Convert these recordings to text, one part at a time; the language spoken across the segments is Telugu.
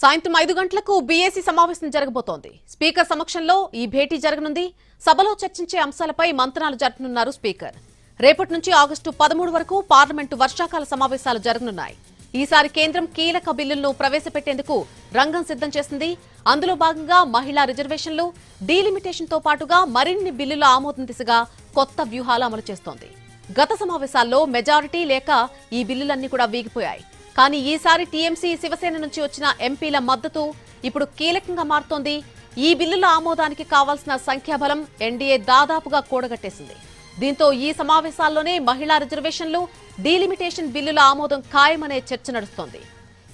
సాయంత్రం 5 గంటలకు బీఏసీ సమావేశం జరగబోతోంది. స్పీకర్ సమక్షంలో ఈ భేటీ జరగనుంది. సభలో చర్చించే అంశాలపై మంతనాలు జరపనున్నారు స్పీకర్. రేపటి నుంచి ఆగస్టు 13 వరకు పార్లమెంటు వర్షాకాల సమావేశాలు జరగనున్నాయి. ఈసారి కేంద్రం కీలక బిల్లులను ప్రవేశపెట్టేందుకు రంగం సిద్ధం చేసింది. అందులో భాగంగా మహిళా రిజర్వేషన్లు, డీలిమిటేషన్తో పాటుగా మరిన్ని బిల్లుల ఆమోదం దిశగా కొత్త వ్యూహాలు అమలు చేస్తోంది. గత సమావేశాల్లో మెజారిటీ లేక ఈ బిల్లులన్నీ కూడా వీగిపోయాయి. కానీ ఈసారి టీఎంసీ, శివసేన నుంచి వచ్చిన ఎంపీల మద్దతు ఇప్పుడు కీలకంగా మారుతోంది. ఈ బిల్లుల ఆమోదానికి కావాల్సిన సంఖ్యాబలం ఎన్డీఏ దాదాపుగా కూడగట్టేసింది. దీంతో ఈ సమావేశాల్లోనే మహిళా రిజర్వేషన్లు, డీలిమిటేషన్ బిల్లుల ఆమోదం ఖాయమనే చర్చ నడుస్తోంది.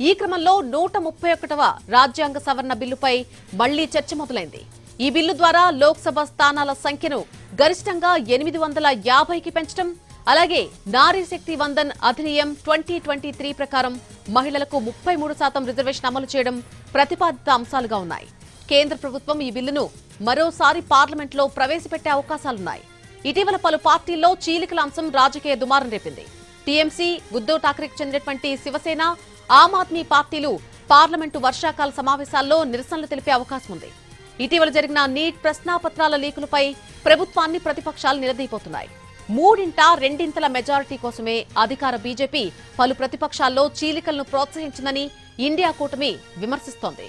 ఈ క్రమంలో 131వ రాజ్యాంగ సవరణ బిల్లుపై మళ్లీ చర్చ మొదలైంది. ఈ బిల్లు ద్వారా లోక్సభ స్థానాల సంఖ్యను గరిష్టంగా 850కి పెంచడం, అలాగే నారీ శక్తి వందన్ అధినియం 2023 ప్రకారం మహిళలకు 33% రిజర్వేషన్ అమలు చేయడం ప్రతిపాదిత అంశాలుగా ఉన్నాయి. కేంద్ర ప్రభుత్వం ఈ బిల్లును మరోసారి పార్లమెంట్లో ప్రవేశపెట్టే అవకాశాలున్నాయి. ఇటీవల పలు పార్టీల్లో చీలికల అంశం రాజకీయ దుమారం రేపింది. టీఎంసీ, ఉద్దవ్ ఠాక్రేకు చెందినటువంటి శివసేన, ఆమ్ ఆద్మీ పార్టీలు పార్లమెంటు వర్షాకాల సమావేశాల్లో నిరసనలు తెలిపే అవకాశం ఉంది. ఇటీవల జరిగిన నీట్ ప్రశ్నాపత్రాల లీకులపై ప్రభుత్వాన్ని ప్రతిపక్షాలు నిలదీపోతున్నాయి. 3/2 మెజారిటీ కోసమే అధికార బీజేపీ పలు ప్రతిపక్షాల్లో చీలికలను ప్రోత్సహించిందని ఇండియా కూటమి విమర్శిస్తోంది.